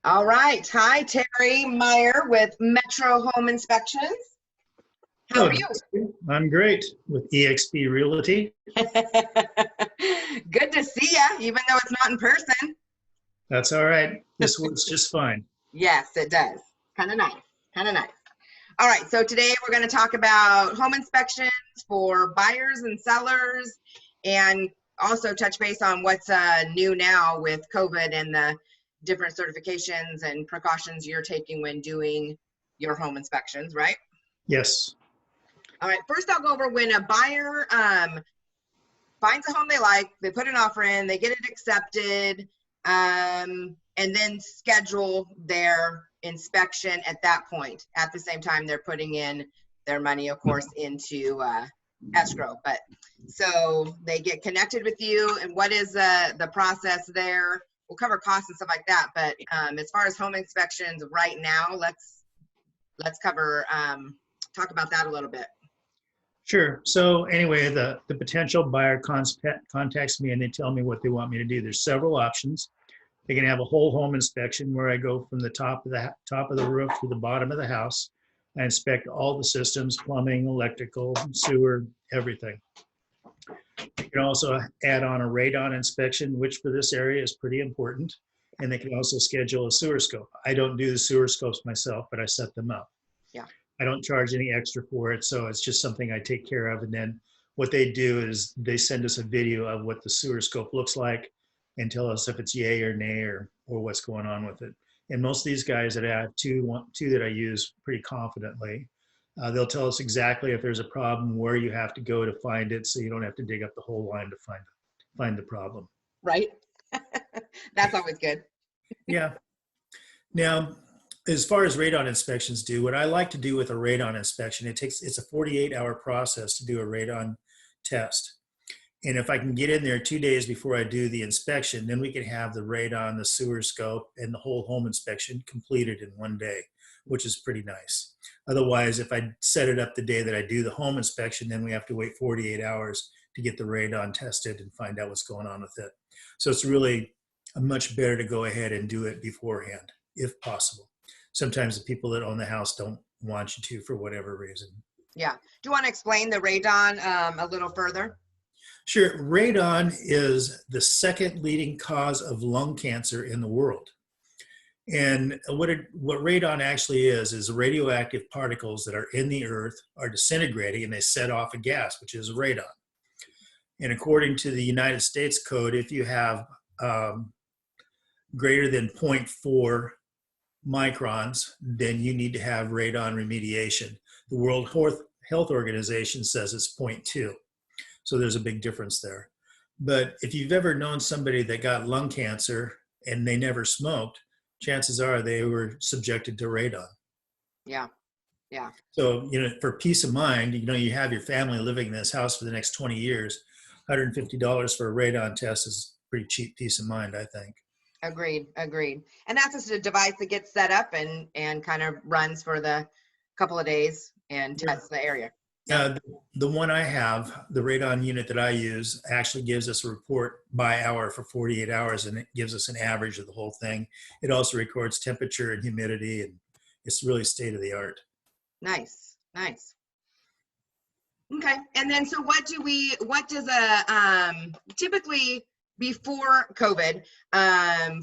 All right. Hi, Terry Meyer with Metro Home Inspections. How Oh, are you? I'm great with eXp Realty. Good to see you, even though it's not in person. That's all right. This works just fine. Yes, it does. Kind of nice. Kind of nice. All right. So today we're going to talk about home inspections for buyers and sellers, and also touch base on what's new now with COVID and the different certifications and precautions you're taking when doing your home inspections, right? Yes. All right, first I'll go over when a buyer finds a home they like, they put an offer in, they get it accepted, and then schedule their inspection at that point. At the same time, they're putting in their money, of course, into escrow. But so they get connected with you, and what is the process there? We'll cover costs and stuff like that. But as far as home inspections right now, let's cover talk about that a little bit. Sure. So anyway, the potential buyer contacts me and they tell me what they want me to do. There's several options. They can have a whole home inspection where I go from the top of the roof to the bottom of the house. I inspect all the systems, plumbing, electrical, sewer, everything. You can also add on a radon inspection, which for this area is pretty important. And they can also schedule a sewer scope. I don't do the sewer scopes myself, but I set them up. Yeah. I don't charge any extra for it, so it's just something I take care of. And then what they do is they send us a video of what the sewer scope looks like and tell us if it's yay or nay or what's going on with it. And most of these guys that I have two that I use pretty confidently, they'll tell us exactly if there's a problem, where you have to go to find it, so you don't have to dig up the whole line to find the problem. Right. That's always good. Yeah. Now, as far as radon inspections do, what I like to do with a radon inspection, it's a 48-hour process to do a radon test. And if I can get in there 2 days before I do the inspection, then we can have the radon, the sewer scope, and the whole home inspection completed in 1 day, which is pretty nice. Otherwise, if I set it up the day that I do the home inspection, then we have to wait 48 hours to get the radon tested and find out what's going on with it. So it's really much better to go ahead and do it beforehand, if possible. Sometimes the people that own the house don't want you to for whatever reason. Yeah. Do you want to explain the radon a little further? Sure. Radon is the second leading cause of lung cancer in the world. And what radon actually is radioactive particles that are in the earth are disintegrating and they set off a gas, which is radon. And according to the United States Code, if you have greater than 0.4 microns, then you need to have radon remediation. The World Health Organization says it's 0.2. So there's a big difference there. But if you've ever known somebody that got lung cancer and they never smoked, chances are they were subjected to radon. Yeah. Yeah. So, for peace of mind, you have your family living in this house for the next 20 years, $150 for a radon test is pretty cheap peace of mind, I think. Agreed. And that's just a device that gets set up and kind of runs for the couple of days and tests the area. The one I have, the radon unit that I use, actually gives us a report by hour for 48 hours, and it gives us an average of the whole thing. It also records temperature and humidity, and it's really state of the art. Nice. Okay. And then, so what does a typically before COVID,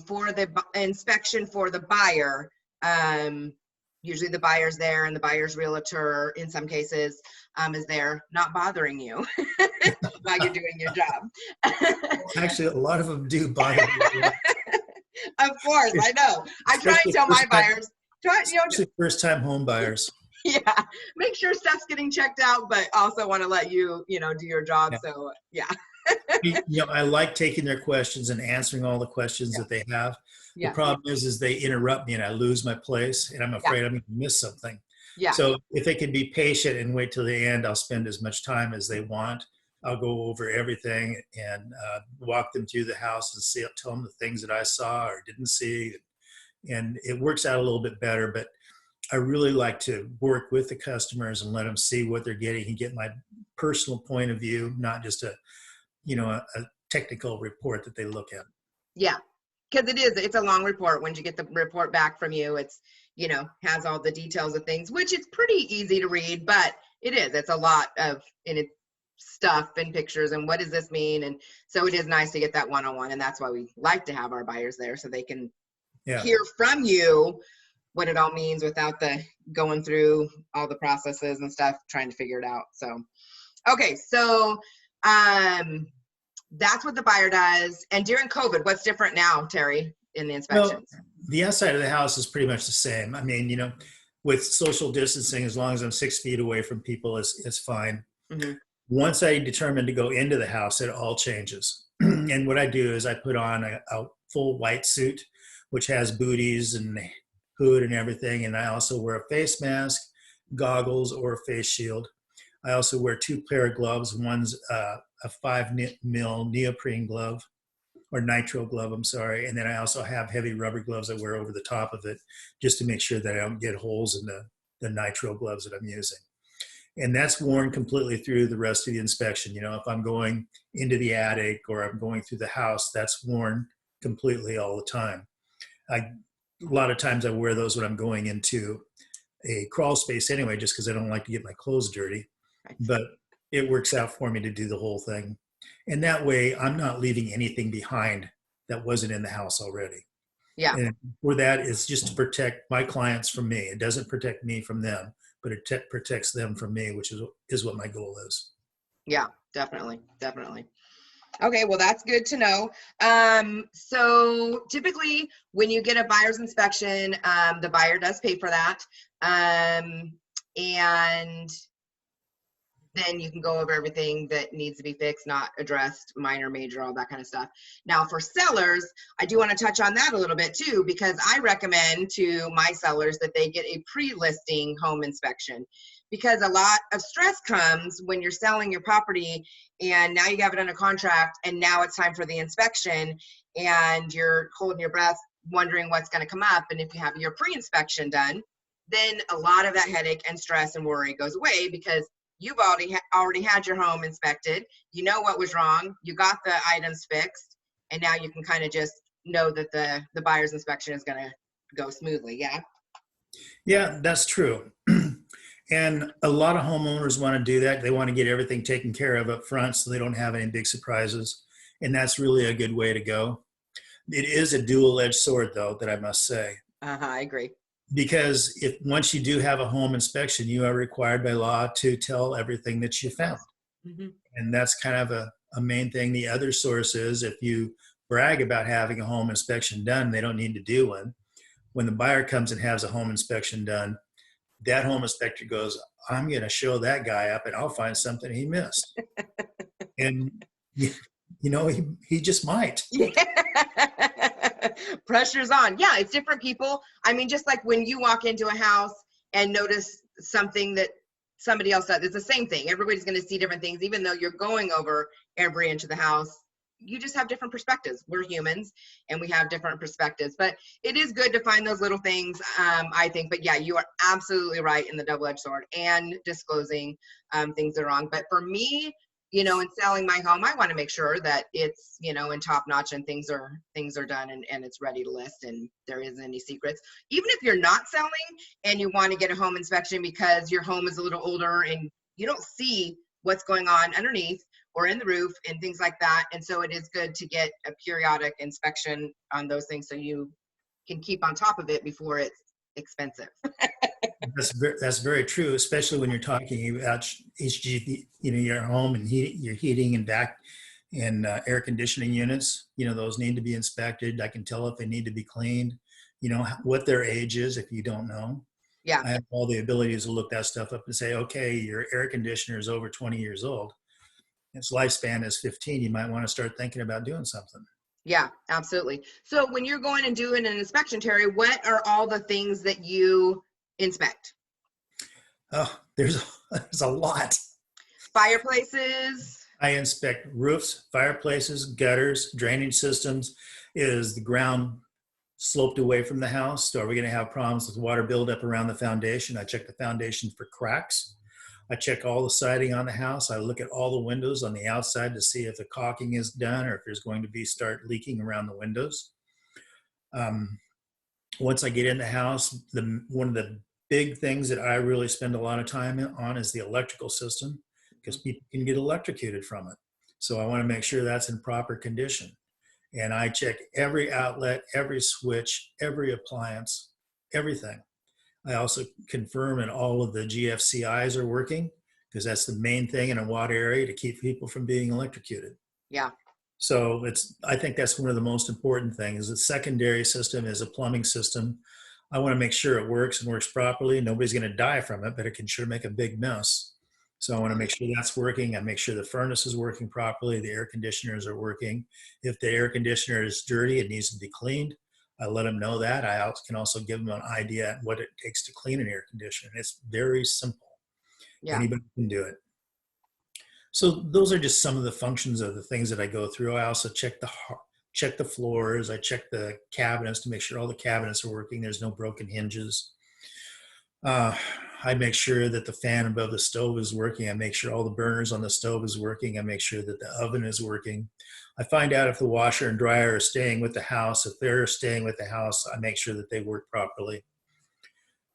for the inspection for the buyer, usually the buyer's there and the buyer's realtor in some cases is there not bothering you while you're doing your job. Actually, a lot of them do bother me. Of course, I know. I try and tell my buyers, especially first-time home buyers. Yeah, make sure stuff's getting checked out, but also want to let you, do your job. Yeah. So, yeah. I like taking their questions and answering all the questions that they have. The problem is they interrupt me and I lose my place and I'm afraid I'm going to miss something. Yeah. So if they can be patient and wait till the end, I'll spend as much time as they want. I'll go over everything and walk them through the house and tell them the things that I saw or didn't see. And it works out a little bit better, but I really like to work with the customers and let them see what they're getting and get my personal point of view, not just a technical report that they look at. Yeah. because it's a long report. When you get the report back from you, it's, has all the details of things, which it's pretty easy to read, but it's a lot of, and it's stuff and pictures and what does this mean? And so it is nice to get that one-on-one. And that's why we like to have our buyers there, so they can hear from you what it all means without the going through all the processes and stuff, trying to figure it out. So, okay. So, that's what the buyer does. And during COVID, what's different now, Terry, in the inspections? Well, the outside of the house is pretty much the same. I mean, with social distancing, as long as I'm 6 feet away from people, it's fine. Mm-hmm. Once I determine to go into the house, it all changes. And what I do is I put on a full white suit, which has booties and hood and everything. And I also wear a face mask, goggles, or a face shield. I also wear 2 pair of gloves. One's a 5 mil neoprene glove, or nitrile glove, I'm sorry. And then I also have heavy rubber gloves I wear over the top of it, just to make sure that I don't get holes in the nitrile gloves that I'm using. And that's worn completely through the rest of the inspection. If I'm going into the attic or I'm going through the house, that's worn completely all the time. A lot of times I wear those when I'm going into a crawl space anyway, just because I don't like to get my clothes dirty. But it works out for me to do the whole thing. And that way I'm not leaving anything behind that wasn't in the house already. Yeah. And for that, it's just to protect my clients from me. It doesn't protect me from them, but it protects them from me, which is what my goal is. Yeah, definitely. Okay, well, that's good to know. So typically when you get a buyer's inspection, the buyer does pay for that. And then you can go over everything that needs to be fixed, not addressed, minor, major, all that kind of stuff. Now for sellers, I do want to touch on that a little bit too, because I recommend to my sellers that they get a pre-listing home inspection, because a lot of stress comes when you're selling your property and now you have it under contract and now it's time for the inspection and you're holding your breath, wondering what's going to come up. And if you have your pre-inspection done, then a lot of that headache and stress and worry goes away, because you've already had your home inspected. You know what was wrong. You got the items fixed, and now you can kind of just know that the buyer's inspection is going to go smoothly. Yeah. Yeah, that's true. And a lot of homeowners want to do that. They want to get everything taken care of up front so they don't have any big surprises. And that's really a good way to go. It is a dual-edged sword, though, that I must say. I agree. Because once you do have a home inspection, you are required by law to tell everything that you found. Mm-hmm. And that's kind of a main thing. The other source is, if you brag about having a home inspection done, they don't need to do one. When the buyer comes and has a home inspection done, that home inspector goes, I'm going to show that guy up and I'll find something he missed. And, he just might. Pressure's on. Yeah, it's different people. I mean, just like when you walk into a house and notice something that somebody else does, it's the same thing. Everybody's going to see different things, even though you're going over every inch of the house. You just have different perspectives. We're humans and we have different perspectives, but it is good to find those little things, I think. But yeah, you are absolutely right in the double-edged sword and disclosing things that are wrong. But for me, in selling my home, I want to make sure that it's, in top notch and things are done and it's ready to list and there isn't any secrets. Even if you're not selling and you want to get a home inspection because your home is a little older and you don't see what's going on underneath or in the roof and things like that. And so it is good to get a periodic inspection on those things so you can keep on top of it before it's expensive. That's very true, especially when you're talking about HGV, your home and your heating and air conditioning units. Those need to be inspected. I can tell if they need to be cleaned. What their age is if you don't know. Yeah. I have all the abilities to look that stuff up and say, okay, your air conditioner is over 20 years old. Its lifespan is 15. You might want to start thinking about doing something. Yeah, absolutely. So when you're going and doing an inspection, Terry, what are all the things that you inspect? Oh, there's a lot. Fireplaces. I inspect roofs, fireplaces, gutters, drainage systems. Is the ground sloped away from the house? Are we going to have problems with water buildup around the foundation? I check the foundation for cracks. I check all the siding on the house. I look at all the windows on the outside to see if the caulking is done or if there's going to be start leaking around the windows. Once I get in the house, one of the big things that I really spend a lot of time on is the electrical system, because people can get electrocuted from it. So I want to make sure that's in proper condition. And I check every outlet, every switch, every appliance, everything. I also confirm that all of the GFCIs are working, because that's the main thing in a water area to keep people from being electrocuted. Yeah. So I think that's one of the most important things. The secondary system is a plumbing system. I want to make sure it works and works properly. Nobody's going to die from it, but it can sure make a big mess. So I want to make sure that's working. I make sure the furnace is working properly. The air conditioners are working. If the air conditioner is dirty, it needs to be cleaned. I let them know that. I can also give them an idea on what it takes to clean an air conditioner. It's very simple. Yeah. Anybody can do it. So those are just some of the functions of the things that I go through. I also check the floors. I check the cabinets to make sure all the cabinets are working. There's no broken hinges. I make sure that the fan above the stove is working. I make sure all the burners on the stove is working. I make sure that the oven is working. I find out if the washer and dryer are staying with the house. If they're staying with the house, I make sure that they work properly.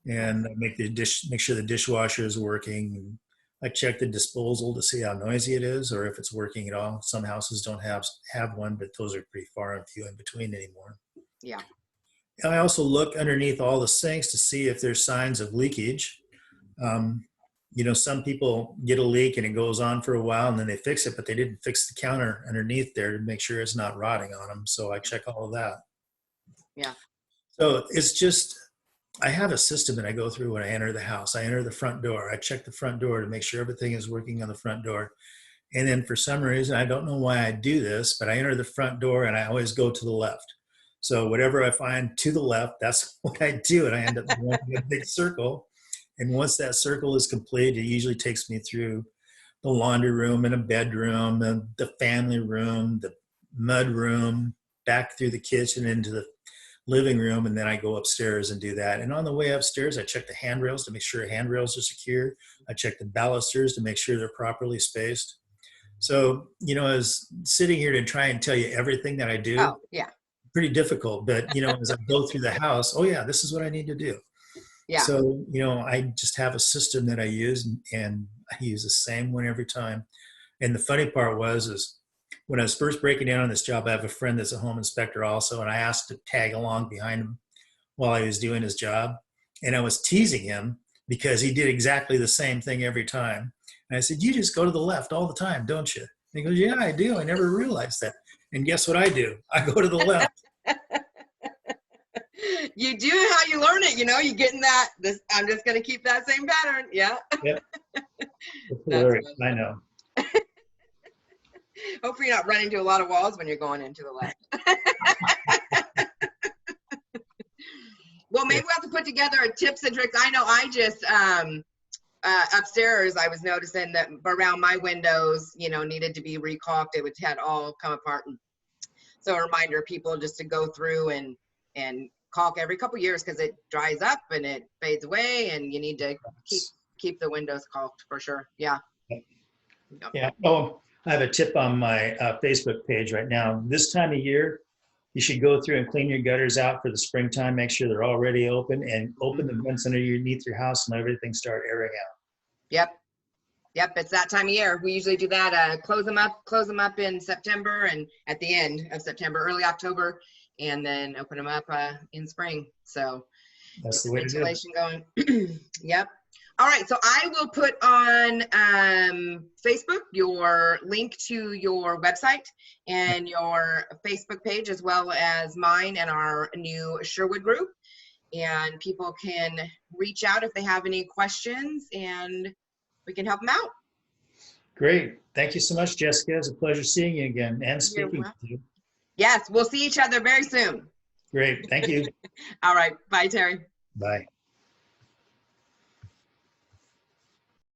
And I make sure the dishwasher is working. I check the disposal to see how noisy it is, or if it's working at all. Some houses don't have one, but those are pretty far and few in between anymore. Yeah. I also look underneath all the sinks to see if there's signs of leakage. Some people get a leak and it goes on for a while and then they fix it, but they didn't fix the counter underneath there to make sure it's not rotting on them. So I check all of that. Yeah. So it's just, I have a system that I go through when I enter the house. I enter the front door. I check the front door to make sure everything is working on the front door. And then for some reason, I don't know why I do this, but I enter the front door and I always go to the left. So whatever I find to the left, that's what I do. And I end up going in a big circle. And once that circle is complete, it usually takes me through the laundry room and a bedroom and the family room, the mud room, back through the kitchen into the living room, and then I go upstairs and do that. And on the way upstairs, I check the handrails to make sure handrails are secure. I check the balusters to make sure they're properly spaced. So, as sitting here to try and tell you everything that I do, Oh, yeah. pretty difficult. But, as I go through the house, oh yeah, this is what I need to do. Yeah. So, I just have a system that I use, and I use the same one every time. And the funny part is when I was first breaking down on this job, I have a friend that's a home inspector also, and I asked to tag along behind him while he was doing his job. And I was teasing him because he did exactly the same thing every time. And I said, you just go to the left all the time, don't you? And he goes, yeah, I do. I never realized that. And guess what I do? I go to the left. You do how you learn it, you get in that. I'm just going to keep that same pattern. Yeah. Yep. I know. Hopefully you're not running into a lot of walls when you're going into the left. Well, maybe we'll have to put together tips and tricks. I know I just, upstairs, I was noticing that around my windows, needed to be recaulked. It had all come apart. And so a reminder, people just to go through and caulk every couple years, because it dries up and it fades away, and you need to keep the windows caulked for sure. Yeah. Yep. Yeah. Oh, I have a tip on my Facebook page right now. This time of year, you should go through and clean your gutters out for the springtime. Make sure they're already open, and open the vents underneath your house and let everything start airing out. Yep. It's that time of year. We usually do that. Close them up in September, and at the end of September, early October, and then open them up in spring. So that's the way to do it. Ventilation going. Yep. All right, so I will put on Facebook your link to your website and your Facebook page, as well as mine and our new Sherwood group. And people can reach out if they have any questions, and we can help them out. Great. Thank you so much, Jessica. It's a pleasure seeing you again and speaking with you. Yes, we'll see each other very soon. Great. Thank you. All right. Bye, Terry. Bye.